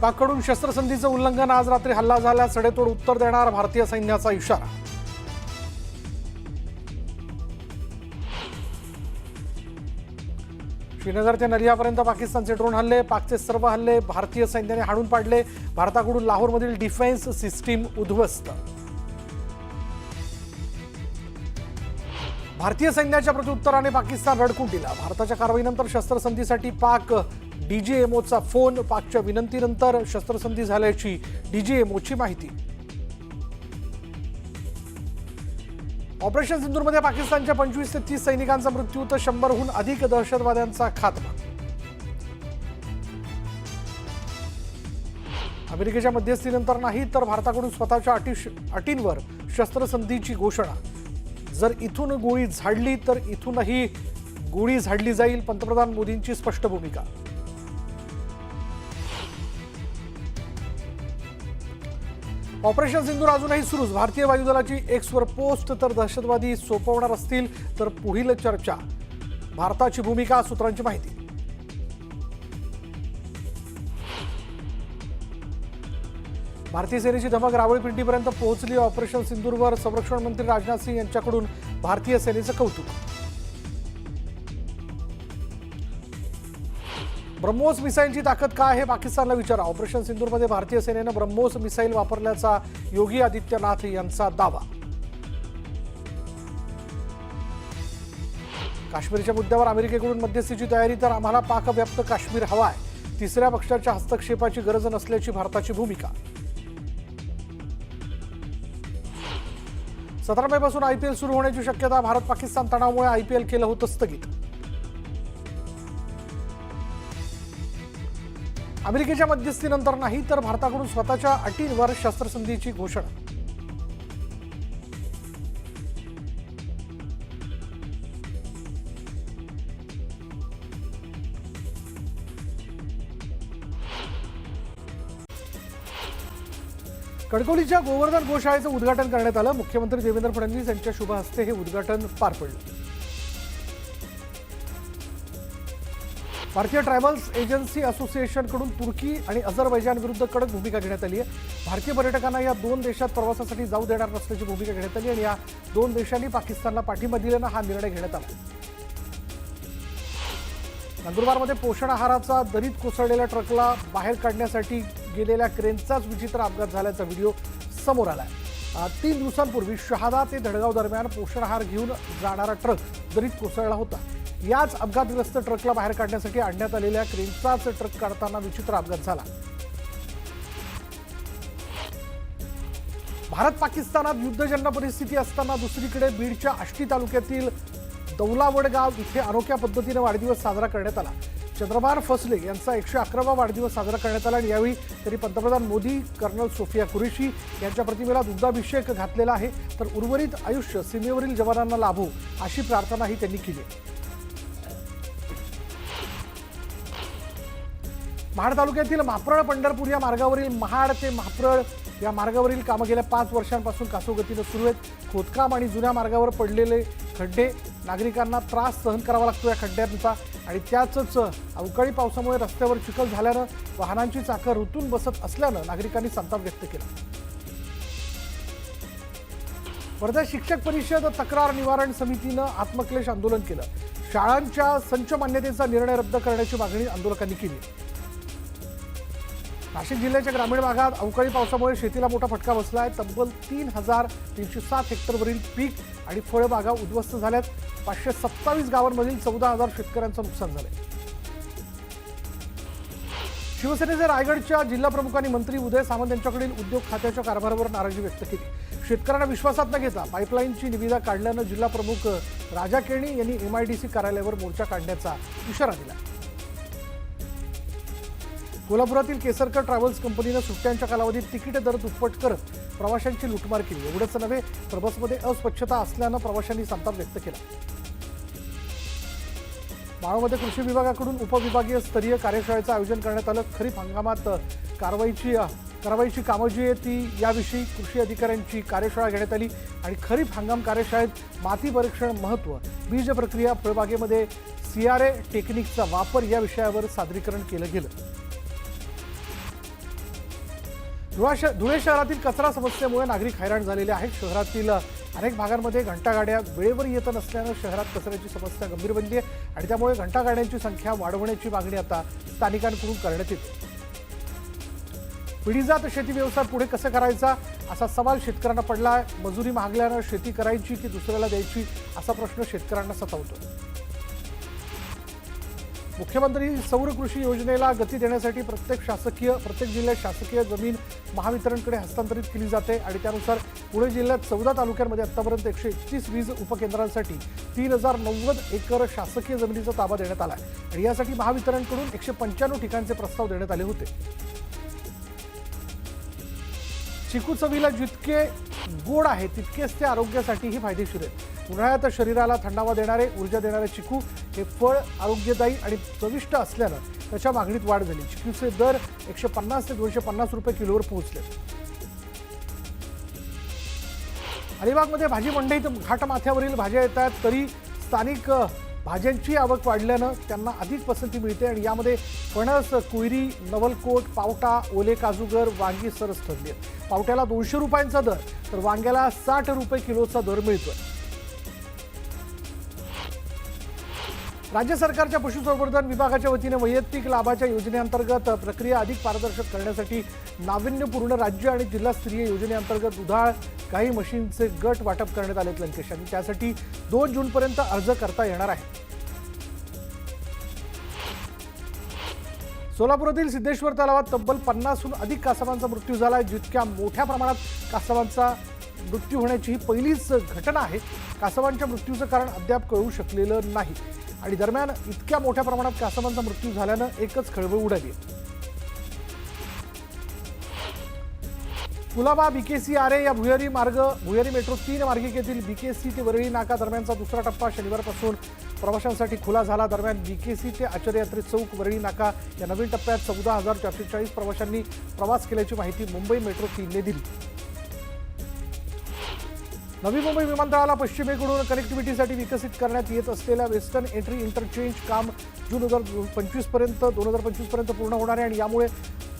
पाककडून शस्त्रसंधीचं उल्लंघन, आज रात्री हल्ला झाला, सडेतोड उत्तर देणार भारतीय सैन्याचा इशारा. श्रीनगर ते नलियापर्यंत पाकिस्तानचे ड्रोन हल्ले, पाकचे सर्व हल्ले भारतीय सैन्याने हाणून पाडले. भारताकडून लाहोरमधील डिफेन्स सिस्टीम उद्ध्वस्त. भारतीय सैन्याच्या प्रत्युत्तराने पाकिस्तान रडकुंडीला. भारताच्या कारवाईनंतर शस्त्रसंधीसाठी पाक डीजीएमओचा फोन. पाकच्या विनंतीनंतर शस्त्रसंधी झाल्याची डीजीएमओची माहिती. ऑपरेशन सिंदूरमध्ये पाकिस्तानच्या 25 ते 30 सैनिकांचा मृत्यू तर 100हून अधिक दहशतवाद्यांचा खात्मा. अमेरिकेच्या मध्यस्थीनंतर नाही तर भारताकडून स्वतःच्या अटींवर शस्त्रसंधीची घोषणा. जर इथून गोळी झाडली तर इथूनही गोळी झाडली जाईल, पंतप्रधान मोदींची स्पष्ट भूमिका. ऑपरेशन सिंदूर अजूनही सुरूच. भारतीय वायुदलाची एक्सवर पोस्ट. तर दहशतवादी सोपवणार असतील तर पुढील चर्चा. भारताची भूमिका, सूत्रांची माहिती. भारतीय सेनेची धमक रावळपिंडीपर्यंत पोहोचली. ऑपरेशन सिंदूरवर संरक्षण मंत्री राजनाथ सिंह यांच्याकडून भारतीय सेनेचं कौतुक. ब्रह्मोस मिसाईलची ताकद काय आहे, पाकिस्तानला विचारा. ऑपरेशन सिंदूरमध्ये भारतीय सेनेनं ब्रह्मोस मिसाईल वापरल्याचा योगी आदित्यनाथ यांचा दावा. काश्मीरच्या मुद्द्यावर अमेरिकेकडून मध्यस्थीची तयारी, तर आम्हाला पाकव्याप्त काश्मीर हवाय. तिसऱ्या पक्षाच्या हस्तक्षेपाची गरज नसल्याची भारताची भूमिका. 17 मेपासून आयपीएल सुरू होण्याची शक्यता. भारत पाकिस्तान तणावामुळे आयपीएल केलं होतं स्थगित. अमेरिकेच्या मध्यस्थीनंतर नाही तर भारताकडून स्वतःच्या अटींवर शस्त्रसंधीची घोषणा. कणकवलीच्या गोवर्धन गोशाळेचं उद्घाटन करण्यात आलं. मुख्यमंत्री देवेंद्र फडणवीस यांच्या शुभ हस्ते हे उद्घाटन पार पडलं. भारतीय ट्रॅव्हल्स एजन्सी असोसिएशनकडून तुर्की आणि अझरबैजान विरुद्ध कडक भूमिका घेण्यात आली आहे. भारतीय पर्यटकांना या दोन देशात प्रवासासाठी जाऊ देणार नसल्याची भूमिका घेण्यात आली आणि या दोन देशांनी पाकिस्तानला पाठिंबा दिल्यानं हा निर्णय घेण्यात आला. नंदुरबारमध्ये पोषण आहाराचा दरीत कोसळलेल्या ट्रकला बाहेर काढण्यासाठी गेलेल्या क्रेनचाच विचित्र अपघात झाल्याचा व्हिडिओ समोर आलाय. 3 दिवसांपूर्वी शहादा ते धडगाव दरम्यान पोषण आहार घेऊन जाणारा ट्रक दरीत कोसळला होता. याच अपघातग्रस्त ट्रकला बाहेर काढण्यासाठी आणण्यात आलेल्या क्रेनचाच ट्रक काढताना विचित्र अपघात झाला. भारत पाकिस्तानात युद्धजन्य परिस्थिती असताना दुसरीकडे बीडच्या आष्टी तालुक्यातील दौलावड गाव इथे अनोख्या पद्धतीने वाढदिवस साजरा करण्यात आला. चंद्रभान फसले यांचा 111वा वाढदिवस साजरा करण्यात आला आणि यावेळी तरी पंतप्रधान मोदी, कर्नल सोफिया कुरेशी यांच्या प्रतिमेला दुग्धाभिषेक घातलेला आहे. तर उर्वरित आयुष्य सीमेवरील जवानांना लाभो अशी प्रार्थनाही त्यांनी केली. महाड तालुक्यातील म्हाप्रळ पंढरपूर या मार्गावरील महाड ते म्हाप्रळ या मार्गावरील कामं गेल्या 5 वर्षांपासून कासोगतीनं सुरू आहेत. खोदकाम आणि जुन्या मार्गावर पडलेले खड्डे, नागरिकांना त्रास सहन करावा लागतो या खड्ड्यांचा आणि त्याच अवकाळी पावसामुळे रस्त्यावर चिखल झाल्यानं वाहनांची चाकं रुतून बसत असल्यानं नागरिकांनी संताप व्यक्त केला. वर्धा शिक्षक परिषद तक्रार निवारण समितीनं आत्मक्लेश आंदोलन केलं. शाळांच्या संच मान्यतेचा निर्णय रद्द करण्याची मागणी आंदोलकांनी केली. नाशिक जिल्ह्याच्या ग्रामीण भागात अवकाळी पावसामुळे शेतीला मोठा फटका बसलाय. तब्बल 3,307 हेक्टरवरील पीक आणि फळबागा उद्ध्वस्त झाल्यात. 527 गावांमधील 14,000 शेतकऱ्यांचं नुकसान झालंय. शिवसेनेचे रायगडच्या जिल्हाप्रमुखांनी मंत्री उदय सामंत यांच्याकडील उद्योग खात्याच्या कारभारावर नाराजी व्यक्त केली. शेतकऱ्यांना विश्वासात न घेता पाईपलाईनची निविदा काढल्यानं जिल्हाप्रमुख राजा केणी यांनी MIDC कार्यालयावर मोर्चा काढण्याचा इशारा दिला. कोल्हापुरातील केसरकर ट्रॅव्हल्स कंपनीनं सुट्ट्यांच्या कालावधीत तिकीट दर दुप्पट करत प्रवाशांची लुटमार केली. एवढंच नव्हे तर बसमध्ये अस्वच्छता असल्यानं प्रवाशांनी संताप व्यक्त केला. मावळमध्ये कृषी विभागाकडून उपविभागीय स्तरीय कार्यशाळेचं आयोजन करण्यात आलं. खरीप हंगामात कारवाईची कामं जी आहे ती याविषयी कृषी अधिकाऱ्यांची कार्यशाळा घेण्यात आली आणि खरीप हंगाम कार्यशाळेत माती परीक्षण महत्त्व, बीज प्रक्रिया, फळबागेमध्ये CRA टेक्निकचा वापर या विषयावर सादरीकरण केलं गेलं. धुळे शहरातील कचरा समस्येमुळे नागरिक हैराण झालेले आहेत. शहरातील अनेक भागांमध्ये घंटागाड्या वेळेवर येत नसल्यानं शहरात कचऱ्याची समस्या गंभीर बनली आहे आणि त्यामुळे घंटागाड्यांची संख्या वाढवण्याची मागणी आता स्थानिकांकडून करण्यात येते. पिढीजात शेती व्यवसाय पुढे कसं करायचा असा सवाल शेतकऱ्यांना पडला आहे. मजुरी महागल्यानं शेती करायची की दुसऱ्याला द्यायची असा प्रश्न शेतकऱ्यांना सतावतो. मुख्यमंत्री सौर कृषी योजनेला गती देण्यासाठी प्रत्येक जिल्ह्यात शासकीय जमीन महावितरणकडे हस्तांतरित केली जाते आणि त्यानुसार पुणे जिल्ह्यात 14 तालुक्यांमध्ये आतापर्यंत 131 वीज उपकेंद्रांसाठी 3090 एकर शासकीय जमिनीचा ताबा देण्यात आला आहे आणि यासाठी महावितरणकडून 195 ठिकाणचे प्रस्ताव देण्यात आले होते. चिकू चवीला जितके गोड आहे तितकेच ते आरोग्यासाठीही फायदेशीर आहे. उन्हाळ्यात शरीराला थंडावा देणारे ऊर्जा देणारे चिकू हे फळ आरोग्यदायी आणि चविष्ट असल्यानं त्याच्या मागणीत वाढ झाली. चिकूचे दर 150 ते 250 रुपये किलोवर पोहोचले. अलिबागमध्ये भाजी मंडईत घाटमाथ्यावरील भाज्या येतात तरी स्थानिक भाज्यांची आवक वाढल्यानं त्यांना अधिक पसंती मिळते आणि यामध्ये फणस, कुयरी, नवलकोट, पावटा, ओले काजूगर, वांगी सरस ठरली आहेत. पावट्याला 200 रुपयांचा दर तर वांग्याला 60 रुपये किलोचा दर मिळतोय. राज्य सरकारच्या पशुसंवर्धन विभागाच्या वतीने वैयक्तिक लाभाच्या योजनेअंतर्गत प्रक्रिया अधिक पारदर्शक करण्यासाठी नाविन्यपूर्ण राज्य आणि जिल्हास्तरीय योजनेअंतर्गत दुधाळ गाई म्हशींचे गट वाटप करण्यात आलेत लंकेश आणि त्यासाठी 2 जूनपर्यंत अर्ज करता येणार आहे. सोलापुरातील सिद्धेश्वर तलावात तब्बल 50हून अधिक कासवांचा मृत्यू झाला आहे. जितक्या मोठ्या प्रमाणात कासवांचा मृत्यू होण्याची ही पहिलीच घटना आहे. कासवांच्या मृत्यूचं कारण अद्याप कळू शकलेलं नाही आणि दरम्यान इतक्या मोठ्या प्रमाणात कासवांचा मृत्यू झाल्यानं एकच खळबळ उडाली. कुलाबा बीकेसी आरे या भुयारी मेट्रो 3 मार्गिकेतील बीकेसी ते वरळी नाका दरम्यानचा दुसरा टप्पा शनिवारपासून प्रवाशांसाठी खुला झाला. दरम्यान बीकेसी ते आचार्ययात्री चौक वरळी नाका या नवीन टप्प्यात 14,440 प्रवाशांनी प्रवास केल्याची माहिती मुंबई मेट्रो 3ने दिली. नवी मुंबई विमानतळाला पश्चिमेकडून कनेक्टिव्हिटीसाठी विकसित करण्यात येत असलेल्या वेस्टर्न एंट्री इंटरचेंज काम जून 2025 पर्यंत पूर्ण होणार आहे आणि यामुळे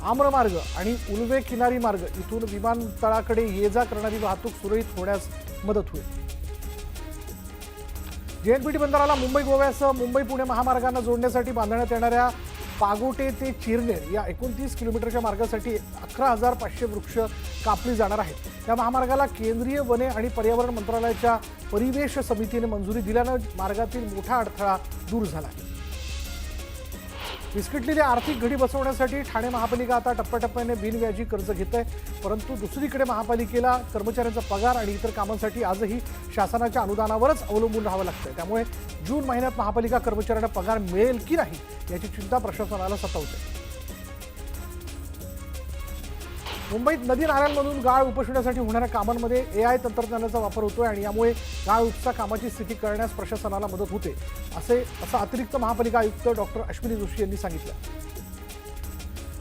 आम्रमार्ग आणि उल्वे किनारी मार्ग इथून विमानतळाकडे ये जा करणारी वाहतूक सुरळीत होण्यास मदत होईल. जेएनपीटी बंदराला मुंबई गोव्यासह मुंबई पुणे महामार्गांना जोडण्यासाठी बांधण्यात येणाऱ्या पागोटे ते चिरनेर या 29 किलोमीटरच्या मार्गासाठी 11,500 वृक्ष कापली जाणार आहेत. या महामार्गाला केंद्रीय वने आणि पर्यावरण मंत्रालयाच्या परिवेश समितीने मंजुरी दिल्यानं मार्गातील मोठा अडथळा दूर झाला. विस्कटलेली आर्थिक घडी बसवण्यासाठी ठाणे महापालिका आता टप्प्याटप्प्याने बिनव्याजी कर्ज घेत आहे. परंतु दुसरीकडे महापालिकेला कर्मचाऱ्यांचा पगार आणि इतर कामांसाठी आजही शासनाच्या अनुदानावरच अवलंबून राहावं लागतंय. त्यामुळे जून महिन्यात महापालिका कर्मचाऱ्यांना पगार मिळेल की नाही याची चिंता प्रशासनाला सतावते. मुंबईत नदी नाल्यांमधून गाळ उपसण्यासाठी होणाऱ्या कामांमध्ये AI तंत्रज्ञानाचा वापर होतोय आणि यामुळे गाळ उपसा कामाची स्थिती करण्यास प्रशासनाला मदत होते असं अतिरिक्त महापालिका आयुक्त डॉक्टर अश्विनी जोशी यांनी सांगितलं.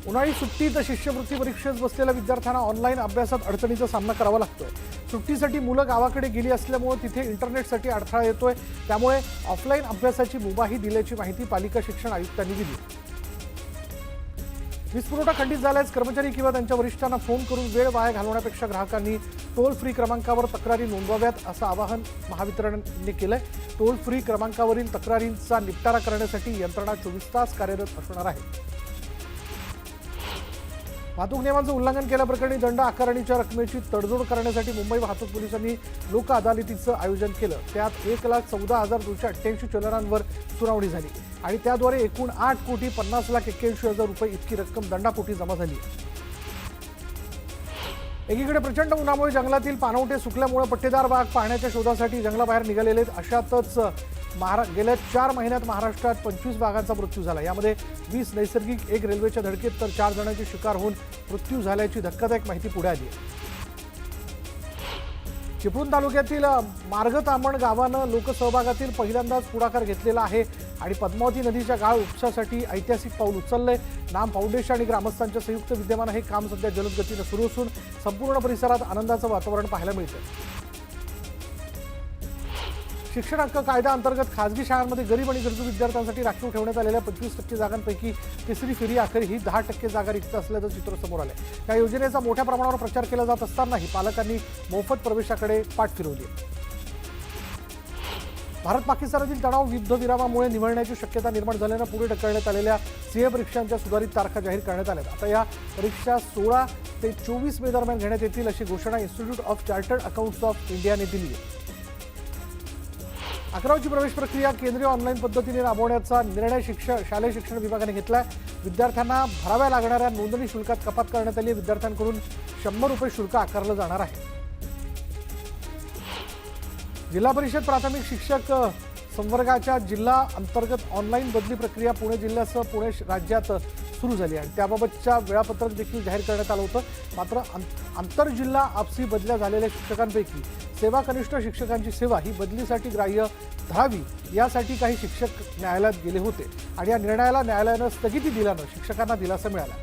उन्हाळी सुट्टीत शिष्यवृत्ती परीक्षेस बसलेल्या विद्यार्थ्यांना ऑनलाईन अभ्यासात अडचणीचा सामना करावा लागतोय. सुट्टीसाठी मुलं गावाकडे गेली असल्यामुळे तिथे इंटरनेटसाठी अडथळा येतोय. त्यामुळे ऑफलाईन अभ्यासाची मुभाही दिल्याची माहिती पालिका शिक्षण आयुक्तांनी दिली. वीज पुरवठा खंडित झाल्यास कर्मचारी किंवा त्यांच्या वरिष्ठांना फोन करून वेळ वाया घालवण्यापेक्षा ग्राहकांनी टोल फ्री क्रमांकावर तक्रारी नोंदवाव्यात असं आवाहन महावितरणने केलंय. टोल फ्री क्रमांकावरील तक्रारींचा निपटारा करण्यासाठी यंत्रणा 24 तास कार्यरत असणार आहे. वाहतूक नियमांचं उल्लंघन केल्याप्रकरणी दंड आकारणीच्या रकमेची तडजोड करण्यासाठी मुंबई वाहतूक पोलिसांनी लोक अदालतीचं आयोजन केलं. त्यात 1,14,288 चलनांवर सुनावणी झाली आणि त्याद्वारे एकूण 8,50,81,000 रुपये इतकी रक्कम दंडापोटी जमा झाली. एकीकडे प्रचंड उन्हामुळे जंगलातील पाणवठे सुकल्यामुळे पट्टेदार वाघ पाहण्याच्या शोधासाठी जंगलाबाहेर निघालेले आहेत. अशातच गेल्या 4 महिन्यात महाराष्ट्रात 25 वाघांचा मृत्यू झाला. यामध्ये 20 नैसर्गिक, 1 रेल्वेच्या धडकेत तर 4 जणांची शिकार होऊन मृत्यू झाल्याची धक्कादायक माहिती पुढे आली आहे. चिपळूण तालुक्यातील मार्गतामण गावानं लोकसहभागातील पहिल्यांदाच पुढाकार घेतलेला आहे आणि पद्मावती नदीच्या गाळ उपसासाठी ऐतिहासिक पाऊल उचललंय. नाम फाउंडेशन आणि ग्रामस्थांच्या संयुक्त विद्यमानं हे काम सध्या जलद गतीनं सुरू असून संपूर्ण परिसरात आनंदाचं वातावरण पाहायला मिळतं. शिक्षण हक्क कायदा अंतर्गत खासगी शाळांमध्ये गरीब आणि गरजू विद्यार्थ्यांसाठी राखीव ठेवण्यात आलेल्या 25% जागांपैकी तिसरी फेरी अखेरही 10% जागा रिक्त असल्याचं चित्र समोर आलंय. या योजनेचा मोठ्या प्रमाणावर प्रचार केला जात असतानाही पालकांनी मोफत प्रवेशाकडे पाठ फिरवली. भारत पाकिस्तानातील तणाव युद्धविरामामुळे निवळण्याची शक्यता निर्माण झाल्यानं पुढे ढकलण्यात आलेल्या सीए परीक्षांच्या सुधारित तारखा जाहीर करण्यात आल्या. आता या परीक्षा 16 ते 24 मे दरम्यान घेण्यात येतील अशी घोषणा institute of chartered accountants of इंडियाने दिली आहे. 11वीची प्रवेश प्रक्रिया केंद्रीय ऑनलाईन पद्धतीने राबवण्याचा निर्णय शालेय शिक्षण विभागाने घेतलाय. विद्यार्थ्यांना भराव्या लागणाऱ्या नोंदणी शुल्कात कपात करण्यात आली. विद्यार्थ्यांकडून 100 रुपये शुल्क आकारलं जाणार आहे. जिल्हा परिषद प्राथमिक शिक्षक संवर्गाच्या जिल्हा अंतर्गत ऑनलाईन बदली प्रक्रिया पुणे जिल्ह्यासह पुणे राज्यात सुरू झाली आणि त्याबाबतच्या वेळापत्रक देखील जाहीर करण्यात आलं होतं. मात्र आंतरजिल्हा आपसी बदल्या झालेल्या शिक्षकांपैकी सेवा कनिष्ठ शिक्षकांची सेवा ही बदलीसाठी ग्राह्य धरावी यासाठी काही शिक्षक न्यायालयात गेले होते आणि या निर्णयाला न्यायालयानं स्थगिती दिल्यानं शिक्षकांना दिलासा मिळाला.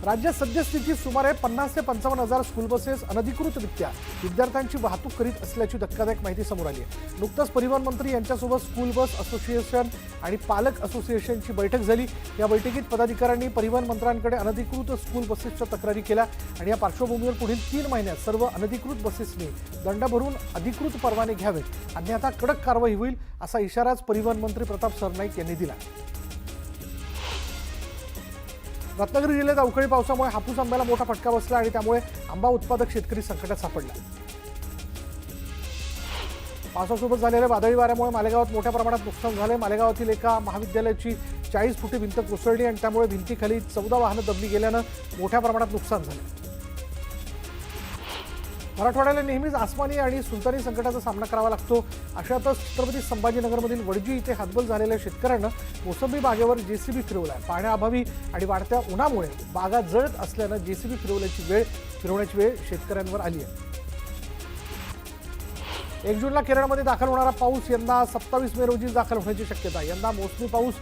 राज्यात सद्यस्थितीत सुमारे 50 ते 55 हजार स्कूल बसेस अनधिकृतरित्या विद्यार्थ्यांची वाहतूक करीत असल्याची धक्कादायक माहिती समोर आली आहे. नुकताच परिवहन मंत्री यांच्यासोबत स्कूल बस असोसिएशन आणि पालक असोसिएशनची बैठक झाली. या बैठकीत पदाधिकाऱ्यांनी परिवहन मंत्र्यांकडे अनधिकृत स्कूल बसेसच्या तक्रारी केल्या आणि या पार्श्वभूमीवर पुढील 3 महिन्यात सर्व अनधिकृत बसेसनी दंड भरून अधिकृत परवाने घ्यावेत अन्यथा कडक कारवाई होईल असा इशाराच परिवहन मंत्री प्रताप सरनाईक यांनी दिला. रत्नागिरी जिल्ह्यात अवकाळी पावसामुळे हापूस आंब्याला मोठा फटका बसला आणि त्यामुळे आंबा उत्पादक शेतकरी संकटात सापडला. पावसासोबत झालेल्या वादळी वाऱ्यामुळे मालेगावात मोठ्या प्रमाणात नुकसान झाले. मालेगावातील एका महाविद्यालयाची 40 फुटी भिंत कोसळली आणि त्यामुळे भिंतीखाली 14 वाहनं दबली गेल्यानं मोठ्या प्रमाणात नुकसान झाले. मराठवाड्याला नेहमीच आसमानी आणि सुलतानी संकटाचा सामना करावा लागतो. अशातच छत्रपती संभाजीनगरमधील वडजी इथे हातबल झालेल्या शेतकऱ्यांना मोसंबी बागेवर जेसीबी फिरवलाय. पाण्याअभावी आणि वाढत्या उन्हामुळे बागा जळत असल्यानं जेसीबी फिरवण्याची वेळ शेतकऱ्यांवर आली आहे. 1 जूनला केरळमध्ये दाखल होणारा पाऊस यंदा 27 मे रोजी दाखल होण्याची शक्यता. यंदा मोसमी पाऊस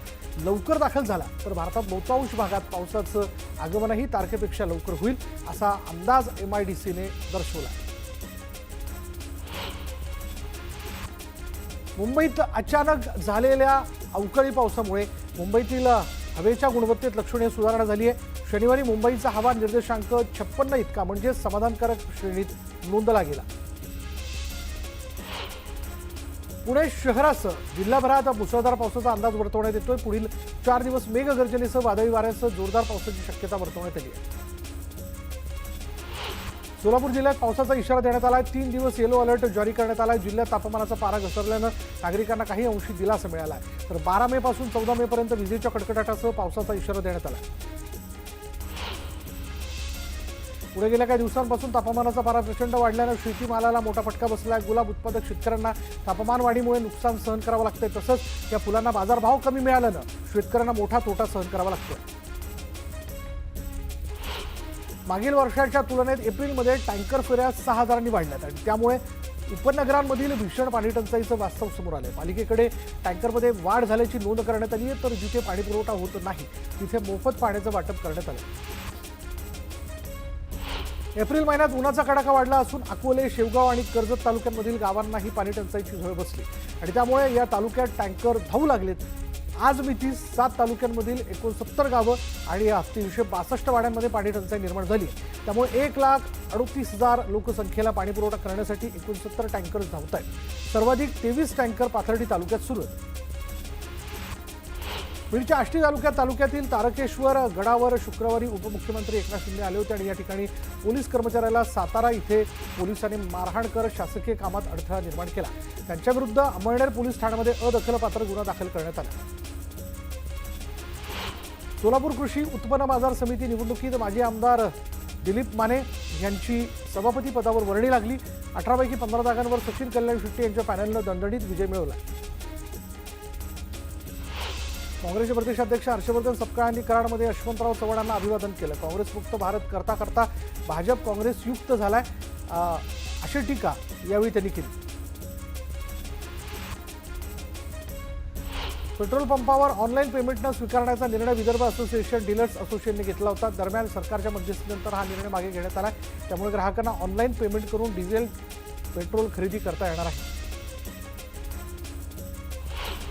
लवकर दाखल झाला तर भारतात बहुतांश भागात पावसाचं आगमनही तारखेपेक्षा लवकर होईल असा अंदाज MIDCने दर्शवला. मुंबईत अचानक झालेल्या अवकाळी पावसामुळे मुंबईतील हवेच्या गुणवत्तेत लक्षणीय सुधारणा झाली आहे. शनिवारी मुंबईचा हवा निर्देशांक 56 इतका म्हणजे समाधानकारक श्रेणीत नोंदला गेला. पुणे शहरासह जिल्हाभरात मुसळधार पावसाचा अंदाज वर्तवण्यात येतोय. पुढील 4 दिवस मेघगर्जनेसह वादळी वाऱ्यासह जोरदार पावसाची शक्यता वर्तवण्यात आली आहे. सोलापूर जिल्ह्यात पावसाचा इशारा देण्यात आला आहे. 3 दिवस येलो अलर्ट जारी करण्यात आला आहे. जिल्ह्यात तापमानाचा पारा घसरल्यानं नागरिकांना काही अंशी दिलासा मिळाला आहे. तर 12 मे पासून 14 मे पर्यंत विजेच्या कडकडाटासह पावसाचा इशारा देण्यात आला आहे. पुढे गेल्या काही दिवसांपासून तापमानाचा पारा प्रचंड वाढल्यानं शेतीमालाला मोठा फटका बसला. गुलाब उत्पादक शेतकऱ्यांना तापमान वाढीमुळे नुकसान सहन करावं लागतंय. तसंच या फुलांना बाजारभाव कमी मिळाल्यानं शेतकऱ्यांना मोठा तोटा सहन करावा लागतोय. मागील वर्षाच्या तुलनेत एप्रिलमध्ये टँकर फेऱ्या 6000 वाढल्यात आणि त्यामुळे उपनगरांमधील भीषण पाणी टंचाईचं वास्तव समोर आलंय. पालिकेकडे टँकरमध्ये वाढ झाल्याची नोंद करण्यात आली आहे तर जिथे पाणी पुरवठा होत नाही तिथे मोफत पाण्याचं वाटप करण्यात आलं. एप्रिल महिन्यात उन्हाचा कडाका वाढला असून अकोले, शेवगाव आणि कर्जत तालुक्यांमधील गावांनाही पाणी टंचाईची झळ बसली आणि त्यामुळे या तालुक्यात टँकर धावू लागलेत. आज मिती 7 तालुक्यांमधील 69 गावं आणि या 362 वाड्यांमध्ये पाणी टंचाई निर्माण झाली. त्यामुळे 1,38,000 लोकसंख्येला पाणी पुरवठा करण्यासाठी 69 टँकर्स धावत आहेत. सर्वाधिक 23 टँकर पाथर्डी तालुक्यात सुरू आहेत. बीडच्या आष्टी तालुक्यातील तारकेश्वर गडावर शुक्रवारी उपमुख्यमंत्री एकनाथ शिंदे आले होते आणि या ठिकाणी पोलीस कर्मचाऱ्याला सातारा इथे पोलिसांनी मारहाण करत शासकीय कामात अडथळा निर्माण केला. त्यांच्याविरुद्ध अमळनेर पोलीस ठाण्यामध्ये अदखलपात्र गुन्हा दाखल करण्यात आला. सोलापूर कृषी उत्पन्न बाजार समिती निवडणुकीत माजी आमदार दिलीप माने यांची सभापती पदावर वर्णी लागली. 18 पैकी 15 जागांवर सचिन कल्याण शेट्टी यांच्या पॅनलनं दणदणीत विजय मिळवला. काँग्रेसचे प्रदेशाध्यक्ष हर्षवर्धन सपकाळ यांनी कराडमध्ये यशवंतराव चव्हाणांना अभिवादन केलं. काँग्रेस मुक्त भारत करता करता भाजप काँग्रेस युक्त झालाय अशी टीका यावेळी त्यांनी केली. पेट्रोल पंपावर ऑनलाईन पेमेंट न स्वीकारण्याचा निर्णय विदर्भ असोसिएशन डीलर्स असोसिएशनने घेतला होता. दरम्यान सरकारच्या मध्यस्थीनंतर हा निर्णय मागे घेण्यात आला. त्यामुळे ग्राहकांना ऑनलाईन पेमेंट करून डिझेल पेट्रोल खरेदी करता येणार आहे.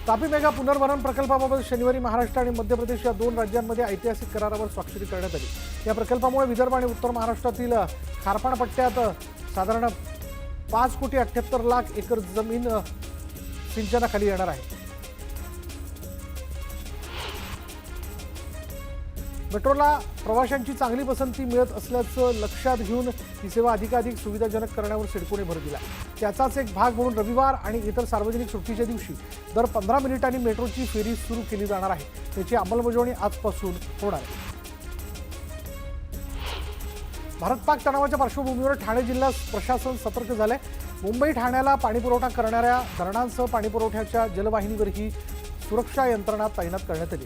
तापी मेगा पुनर्वसन प्रकल्पाबाबत शनिवारी महाराष्ट्र आणि मध्य प्रदेश या दोन राज्यांमध्ये ऐतिहासिक करारावर स्वाक्षरी करण्यात आली. या प्रकल्पामुळे विदर्भ आणि उत्तर महाराष्ट्रातील खारपाण पट्ट्यात साधारण 5,78,00,000 एकर जमीन सिंचनाखाली येणार आहे. मेट्रोला प्रवाशांची चांगली पसंती मिळत असल्याचं लक्षात घेऊन ही सेवा अधिकाधिक सुविधाजनक करण्यावर सिडकोने भर दिला. त्याचाच एक भाग म्हणून रविवार आणि इतर सार्वजनिक सुट्टीच्या दिवशी दर 15 मिनिटांनी मेट्रोची फेरी सुरू केली जाणार आहे. त्याची अंमलबजावणी आजपासून होणार आहे. भारत पाक तणावाच्या पार्श्वभूमीवर ठाणे जिल्हा प्रशासन सतर्क झालंय. मुंबई ठाण्याला पाणीपुरवठा करणाऱ्या धरणांसह पाणीपुरवठ्याच्या जलवाहिनीवरही सुरक्षा यंत्रणा तैनात करण्यात आली.